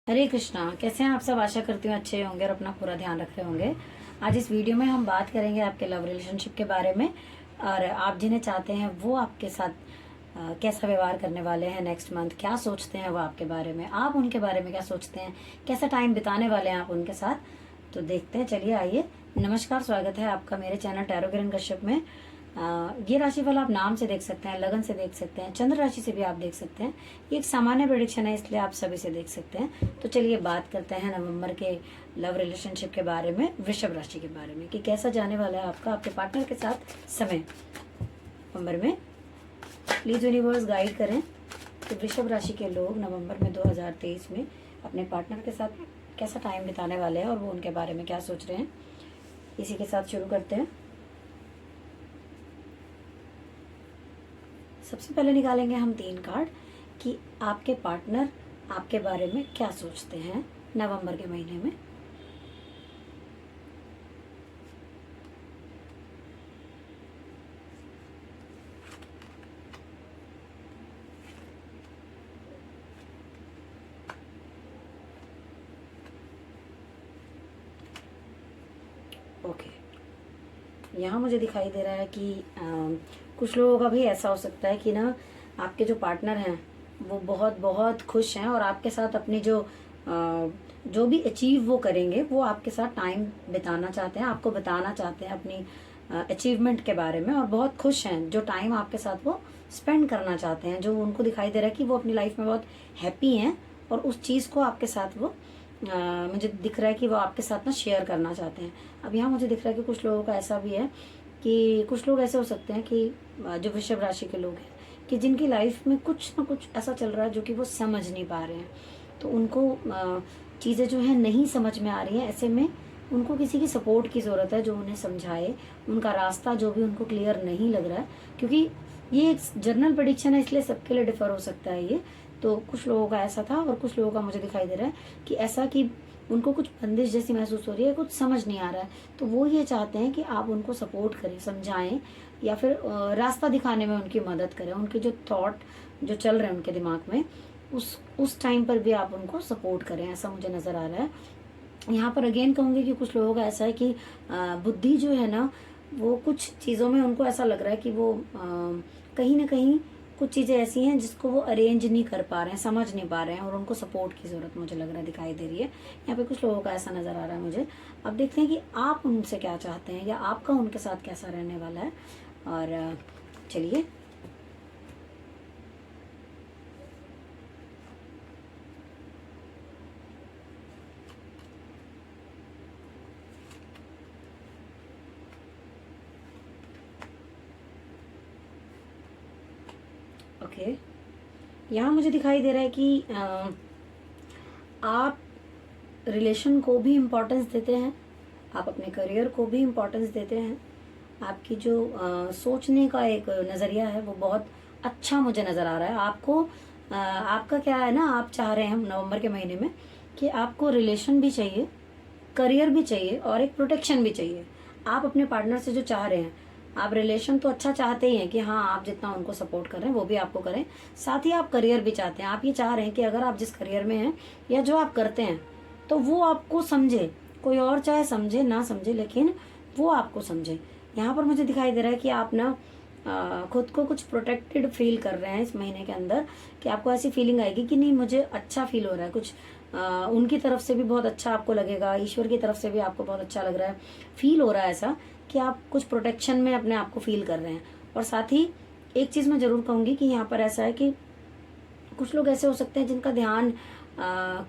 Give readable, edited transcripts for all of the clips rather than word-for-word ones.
हरे कृष्णा। कैसे हैं आप सब? आशा करती हूँ अच्छे होंगे और अपना पूरा ध्यान रख रहे होंगे। आज इस वीडियो में हम बात करेंगे आपके लव रिलेशनशिप के बारे में, और आप जिन्हें चाहते हैं वो आपके साथ कैसा व्यवहार करने वाले हैं नेक्स्ट मंथ, क्या सोचते हैं वो आपके बारे में, आप उनके बारे में क्या सोचते हैं, कैसा टाइम बिताने वाले हैं आप उनके साथ। तो देखते हैं, चलिए आइए। नमस्कार, स्वागत है आपका मेरे चैनल टैरो किरण कश्यप में। ये राशिफल आप नाम से देख सकते हैं, लगन से देख सकते हैं, चंद्र राशि से भी आप देख सकते हैं। ये एक सामान्य प्रेडिक्शन है, इसलिए आप सभी से देख सकते हैं। तो चलिए बात करते हैं नवंबर के लव रिलेशनशिप के बारे में, वृषभ राशि के बारे में, कि कैसा जाने वाला है आपका आपके पार्टनर के साथ समय नवंबर में। प्लीज यूनिवर्स गाइड करें कि वृषभ राशि के लोग नवंबर में 2023 में अपने पार्टनर के साथ कैसा टाइम बिताने वाले हैं और वो उनके बारे में क्या सोच रहे हैं। इसी के साथ शुरू करते हैं। सबसे पहले निकालेंगे हम 3 कार्ड कि आपके पार्टनर आपके बारे में क्या सोचते हैं नवंबर के महीने में। ओके, यहाँ मुझे दिखाई दे रहा है कि कुछ लोगों का भी ऐसा हो सकता है कि ना आपके जो पार्टनर हैं वो बहुत बहुत खुश हैं और आपके साथ अपनी जो भी अचीव वो करेंगे वो आपके साथ टाइम बिताना चाहते हैं, आपको बताना चाहते हैं अपनी अचीवमेंट के बारे में, और बहुत खुश हैं। जो टाइम आपके साथ वो स्पेंड करना चाहते हैं, जो उनको दिखाई दे रहा है कि वो अपनी लाइफ में बहुत हैप्पी हैं और उस चीज़ को आपके साथ वो मुझे दिख रहा है कि वो आपके साथ ना शेयर करना चाहते हैं। अब यहाँ मुझे दिख रहा है कि कुछ लोगों का ऐसा भी है कि कुछ लोग ऐसे हो सकते हैं कि जो वृषभ राशि के लोग हैं कि जिनकी लाइफ में कुछ ना कुछ ऐसा चल रहा है जो कि वो समझ नहीं पा रहे हैं। तो उनको चीज़ें जो है नहीं समझ में आ रही हैं। ऐसे में उनको किसी की सपोर्ट की ज़रूरत है जो उन्हें समझाए, उनका रास्ता जो भी उनको क्लियर नहीं लग रहा है। क्योंकि ये एक जनरल प्रेडिक्शन है, इसलिए सबके लिए डिफर हो सकता है ये। तो कुछ लोगों का ऐसा था और कुछ लोगों का मुझे दिखाई दे रहा है कि ऐसा कि उनको कुछ बंदिश जैसी महसूस हो रही है, कुछ समझ नहीं आ रहा है। तो वो ये चाहते हैं कि आप उनको सपोर्ट करें, समझाएं, या फिर रास्ता दिखाने में उनकी मदद करें। उनके जो थॉट जो चल रहे हैं उनके दिमाग में, उस टाइम पर भी आप उनको सपोर्ट करें, ऐसा मुझे नज़र आ रहा है। यहाँ पर अगेन कहूँगी कि कुछ लोगों का ऐसा है कि बुद्धि जो है ना, वो कुछ चीज़ों में उनको ऐसा लग रहा है कि वो कहीं ना कहीं कुछ चीज़ें ऐसी हैं जिसको वो अरेंज नहीं कर पा रहे हैं, समझ नहीं पा रहे हैं, और उनको सपोर्ट की ज़रूरत मुझे लग रहा है, दिखाई दे रही है। यहाँ पे कुछ लोगों का ऐसा नज़र आ रहा है मुझे। अब देखते हैं कि आप उनसे क्या चाहते हैं या आपका उनके साथ कैसा रहने वाला है। और चलिए, ओके, यहाँ मुझे दिखाई दे रहा है कि आप रिलेशन को भी इम्पोर्टेंस देते हैं, आप अपने करियर को भी इम्पोर्टेंस देते हैं। आपकी जो सोचने का एक नज़रिया है वो बहुत अच्छा मुझे नज़र आ रहा है। आपको आपका क्या है ना, आप चाह रहे हैं नवंबर के महीने में कि आपको रिलेशन भी चाहिए, करियर भी चाहिए और एक प्रोटेक्शन भी चाहिए। आप अपने पार्टनर से जो चाह रहे हैं, आप रिलेशन तो अच्छा चाहते ही हैं कि हाँ, आप जितना उनको सपोर्ट कर रहे हैं वो भी आपको करें, साथ ही आप करियर भी चाहते हैं। आप ये चाह रहे हैं कि अगर आप जिस करियर में हैं या जो आप करते हैं तो वो आपको समझे, कोई और चाहे समझे ना समझे, लेकिन वो आपको समझे। यहाँ पर मुझे दिखाई दे रहा है कि आप ना खुद को कुछ प्रोटेक्टेड फील कर रहे हैं इस महीने के अंदर, कि आपको ऐसी फीलिंग आएगी कि नहीं, मुझे अच्छा फील हो रहा है कुछ। उनकी तरफ से भी बहुत अच्छा आपको लगेगा, ईश्वर की तरफ से भी आपको बहुत अच्छा लग रहा है, फील हो रहा है ऐसा कि आप कुछ प्रोटेक्शन में अपने आप को फील कर रहे हैं। और साथ ही एक चीज़ मैं ज़रूर कहूँगी कि यहाँ पर ऐसा है कि कुछ लोग ऐसे हो सकते हैं जिनका ध्यान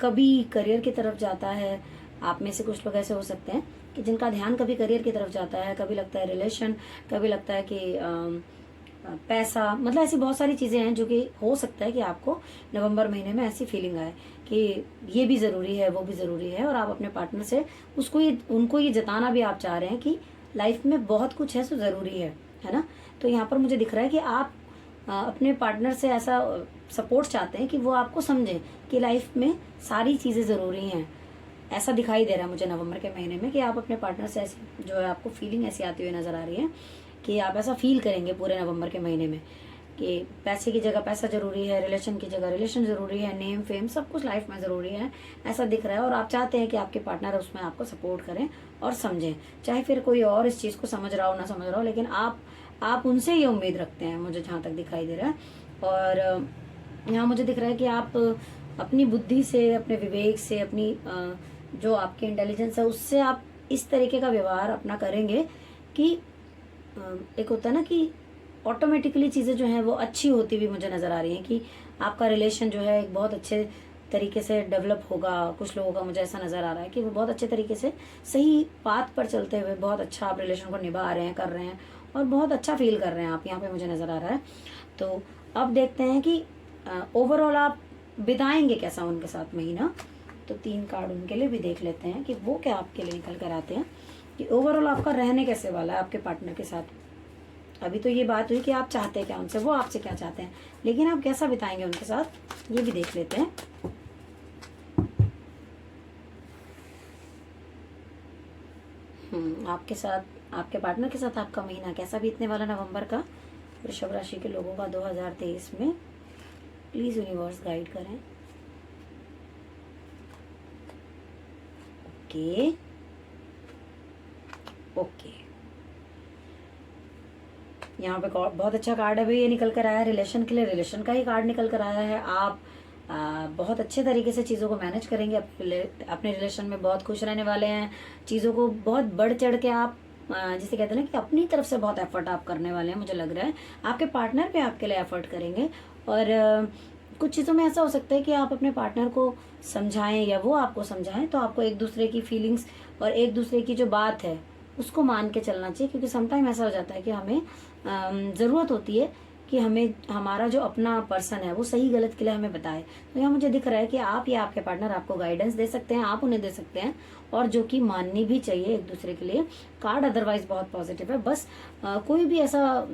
कभी करियर की तरफ जाता है। आप में से कुछ लोग ऐसे हो सकते हैं कि जिनका ध्यान कभी करियर की तरफ जाता है, कभी लगता है रिलेशन, कभी लगता है कि पैसा, मतलब ऐसी बहुत सारी चीज़ें हैं जो कि हो सकता है कि आपको नवंबर महीने में ऐसी फीलिंग आए कि ये भी ज़रूरी है, वो भी ज़रूरी है, और आप अपने पार्टनर से उनको ये जताना भी आप चाह रहे हैं कि लाइफ में बहुत कुछ है जो ज़रूरी है ना। तो यहाँ पर मुझे दिख रहा है कि आप अपने पार्टनर से ऐसा सपोर्ट चाहते हैं कि वो आपको समझे कि लाइफ में सारी चीज़ें ज़रूरी हैं। ऐसा दिखाई दे रहा है मुझे नवंबर के महीने में कि आप अपने पार्टनर से ऐसी जो है आपको फीलिंग ऐसी आती हुई नज़र आ रही है कि आप ऐसा फील करेंगे पूरे नवंबर के महीने में। कि पैसे की जगह पैसा जरूरी है, रिलेशन की जगह रिलेशन जरूरी है, नेम फेम सब कुछ लाइफ में जरूरी है, ऐसा दिख रहा है। और आप चाहते हैं कि आपके पार्टनर उसमें आपको सपोर्ट करें और समझें, चाहे फिर कोई और इस चीज को समझ रहा हो ना समझ रहा हो, लेकिन आप उनसे ये उम्मीद रखते हैं, मुझे जहां तक दिखाई दे रहा है। और यहाँ मुझे दिख रहा है कि आप अपनी बुद्धि से, अपने विवेक से, अपनी जो आपकी इंटेलिजेंस है उससे आप इस तरीके का व्यवहार अपना करेंगे कि एक होता है ना कि ऑटोमेटिकली चीज़ें जो हैं वो अच्छी होती हुई मुझे नज़र आ रही हैं, कि आपका रिलेशन जो है एक बहुत अच्छे तरीके से डेवलप होगा। कुछ लोगों का मुझे ऐसा नज़र आ रहा है कि वो बहुत अच्छे तरीके से सही पाथ पर चलते हुए बहुत अच्छा आप रिलेशन को निभा रहे हैं, कर रहे हैं और बहुत अच्छा फील कर रहे हैं आप, यहाँ पे मुझे नज़र आ रहा है। तो अब देखते हैं कि ओवरऑल आप बिताएंगे कैसा उनके साथ महीना। तो 3 कार्ड उनके लिए भी देख लेते हैं कि वो क्या आपके लिए निकल कर आते हैं, कि ओवरऑल आपका रहने कैसे वाला है आपके पार्टनर के साथ। अभी तो ये बात हुई कि आप चाहते हैं क्या उनसे, वो आपसे क्या चाहते हैं, लेकिन आप कैसा बिताएंगे उनके साथ ये भी देख लेते हैं। आपके साथ, आपके पार्टनर के साथ आपका महीना कैसा बीतने वाला नवंबर का वृषभ राशि के लोगों का 2023 में। प्लीज यूनिवर्स गाइड करें। ओके ओके, यहाँ पे बहुत अच्छा कार्ड है भाई, ये निकल कर आया है रिलेशन के लिए, रिलेशन का ही कार्ड निकल कर आया है। आप बहुत अच्छे तरीके से चीज़ों को मैनेज करेंगे, अपने रिलेशन में बहुत खुश रहने वाले हैं, चीज़ों को बहुत बढ़ चढ़ के आप जिसे कहते हैं ना कि अपनी तरफ से बहुत एफर्ट आप करने वाले हैं। मुझे लग रहा है आपके पार्टनर पे आपके लिए एफर्ट करेंगे। और कुछ चीज़ों में ऐसा हो सकता है कि आप अपने पार्टनर को समझाएं या वो आपको समझाएं, तो आपको एक दूसरे की फीलिंग्स और एक दूसरे की जो बात है उसको मान के चलना चाहिए। क्योंकि समटाइम ऐसा हो जाता है कि हमें ज़रूरत होती है कि हमें हमारा जो अपना पर्सन है वो सही गलत के लिए हमें बताए। तो यहाँ मुझे दिख रहा है कि आप या आपके पार्टनर आपको गाइडेंस दे सकते हैं, आप उन्हें दे सकते हैं, और जो कि माननी भी चाहिए एक दूसरे के लिए। कार्ड अदरवाइज बहुत पॉजिटिव है। बस कोई भी ऐसा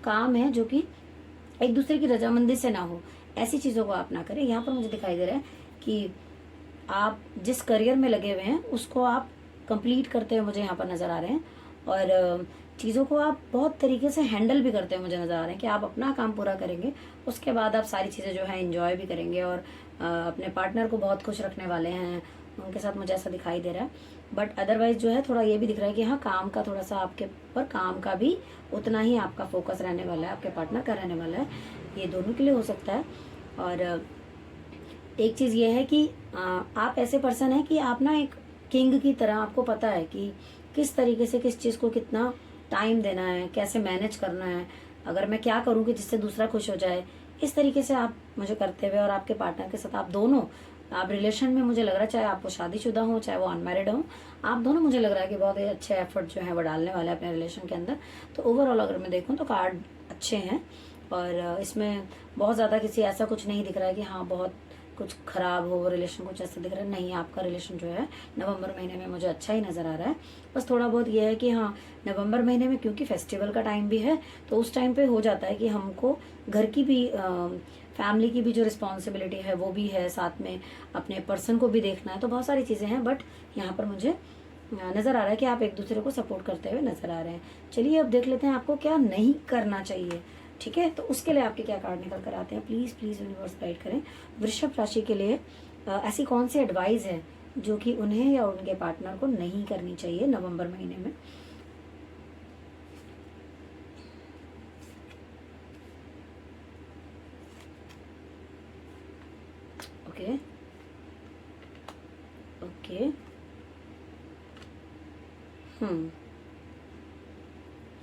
काम है जो कि एक दूसरे की रजामंदी से ना हो, ऐसी चीज़ों को आप ना करें। यहाँ पर मुझे दिखाई दे रहा है कि आप जिस करियर में लगे हुए हैं उसको आप कंप्लीट करते हुए मुझे यहाँ पर नज़र आ रहे हैं। और चीज़ों को आप बहुत तरीके से हैंडल भी करते हुए मुझे नज़र आ रहे हैं कि आप अपना काम पूरा करेंगे, उसके बाद आप सारी चीज़ें जो है एंजॉय भी करेंगे और अपने पार्टनर को बहुत खुश रखने वाले हैं उनके साथ, मुझे ऐसा दिखाई दे रहा है। बट अदरवाइज जो है थोड़ा ये भी दिख रहा है कि हाँ, काम का थोड़ा सा आपके ऊपर, काम का भी उतना ही आपका फोकस रहने वाला है, आपके पार्टनर का रहने वाला है। ये दोनों के लिए हो सकता है। और एक चीज़ ये है कि आप ऐसे पर्सन है कि आप ना एक किंग की तरह, आपको पता है कि किस तरीके से किस चीज़ को कितना टाइम देना है, कैसे मैनेज करना है, अगर मैं क्या करूँ कि जिससे दूसरा खुश हो जाए, इस तरीके से आप मुझे करते हुए और आपके पार्टनर के साथ आप दोनों, आप रिलेशन में मुझे लग रहा है, चाहे आप वो शादीशुदा हो चाहे वो अनमैरिड हो, आप दोनों मुझे लग रहा है कि बहुत ही अच्छे एफर्ट जो है वो डालने वाले हैं अपने रिलेशन के अंदर। तो ओवरऑल अगर मैं देखूँ तो कार्ड अच्छे हैं और इसमें बहुत ज़्यादा किसी ऐसा कुछ नहीं दिख रहा है कि हाँ बहुत कुछ खराब हो रिलेशन, कुछ ऐसा दिख रहा है नहीं। आपका रिलेशन जो है नवंबर महीने में मुझे अच्छा ही नज़र आ रहा है। बस थोड़ा बहुत ये है कि हाँ, नवंबर महीने में क्योंकि फेस्टिवल का टाइम भी है तो उस टाइम पे हो जाता है कि हमको घर की भी फैमिली की भी जो रिस्पॉन्सिबिलिटी है वो भी है, साथ में अपने पर्सन को भी देखना है, तो बहुत सारी चीज़ें हैं। बट यहाँ पर मुझे नज़र आ रहा है कि आप एक दूसरे को सपोर्ट करते हुए नज़र आ रहे हैं। चलिए अब देख लेते हैं आपको क्या नहीं करना चाहिए। ठीक है, तो उसके लिए आपके क्या कार्ड निकल कर आते हैं। प्लीज़ प्लीज़ यूनिवर्स गाइड करें वृषभ राशि के लिए ऐसी कौन सी एडवाइस है जो कि उन्हें या उनके पार्टनर को नहीं करनी चाहिए नवंबर महीने में। ओके ओके,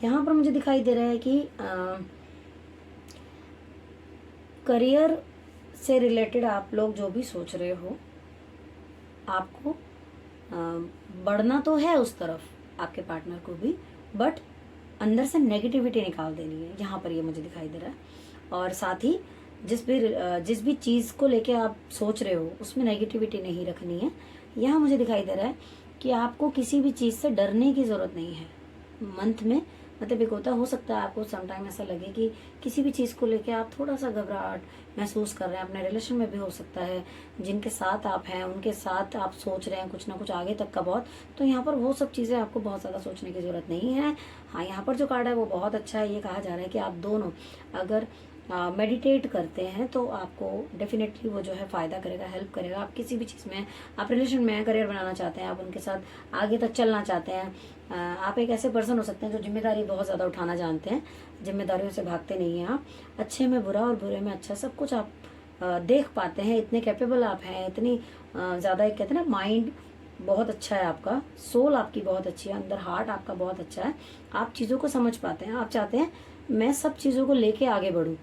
यहाँ पर मुझे दिखाई दे रहा है कि करियर से रिलेटेड आप लोग जो भी सोच रहे हो, आपको बढ़ना तो है उस तरफ आपके पार्टनर को भी, बट अंदर से नेगेटिविटी निकाल देनी है, यहाँ पर ये मुझे दिखाई दे रहा है। और साथ ही जिस भी चीज़ को लेके आप सोच रहे हो उसमें नेगेटिविटी नहीं रखनी है। यहाँ मुझे दिखाई दे रहा है कि आपको किसी भी चीज़ से डरने की ज़रूरत नहीं है। मंथ में मतलब एक होता हो सकता है आपको समटाइम ऐसा लगे कि किसी भी चीज़ को लेके आप थोड़ा सा घबराहट महसूस कर रहे हैं। अपने रिलेशन में भी हो सकता है, जिनके साथ आप हैं उनके साथ आप सोच रहे हैं कुछ ना कुछ आगे तक का बहुत। तो यहाँ पर वो सब चीज़ें आपको बहुत ज़्यादा सोचने की ज़रूरत नहीं है। हाँ, यहाँ पर जो कार्ड है वो बहुत अच्छा है। ये कहा जा रहा है कि आप दोनों अगर मेडिटेट करते हैं तो आपको डेफिनेटली वो जो है फ़ायदा करेगा, हेल्प करेगा। आप किसी भी चीज़ में, आप रिलेशन में करियर बनाना चाहते हैं, आप उनके साथ आगे तक चलना चाहते हैं, आप एक ऐसे पर्सन हो सकते हैं जो जिम्मेदारी बहुत ज़्यादा उठाना जानते हैं, जिम्मेदारियों से भागते नहीं हैं। आप अच्छे में बुरा और बुरे में अच्छा सब कुछ आप देख पाते हैं, इतने कैपेबल आप हैं, इतनी ज़्यादा एक कहते हैं ना माइंड बहुत अच्छा है आपका, सोल आपकी बहुत अच्छी है, अंदर हार्ट आपका बहुत अच्छा है, आप चीज़ों को समझ पाते हैं। आप चाहते हैं मैं सब चीज़ों को लेके आगे बढ़ूँ,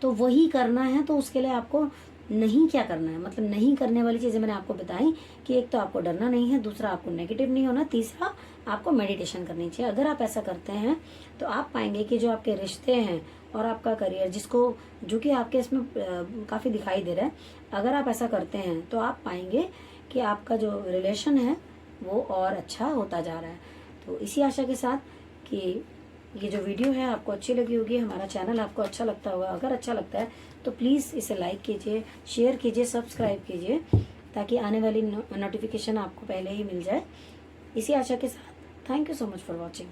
तो वही करना है। तो उसके लिए आपको नहीं क्या करना है, मतलब नहीं करने वाली चीज़ें मैंने आपको बताई कि एक तो आपको डरना नहीं है, दूसरा आपको नेगेटिव नहीं होना, तीसरा आपको मेडिटेशन करनी चाहिए। अगर आप ऐसा करते हैं तो आप पाएंगे कि जो आपके रिश्ते हैं और आपका करियर, जिसको जो कि आपके इसमें काफ़ी दिखाई दे रहा है, अगर आप ऐसा करते हैं तो आप पाएंगे कि आपका जो रिलेशन है वो और अच्छा होता जा रहा है। तो इसी आशा के साथ कि ये जो वीडियो है आपको अच्छी लगी होगी, हमारा चैनल आपको अच्छा लगता होगा। अगर अच्छा लगता है तो प्लीज़ इसे लाइक कीजिए, शेयर कीजिए, सब्सक्राइब कीजिए, ताकि आने वाली नोटिफिकेशन आपको पहले ही मिल जाए। इसी आशा के साथ thank you so much for watching.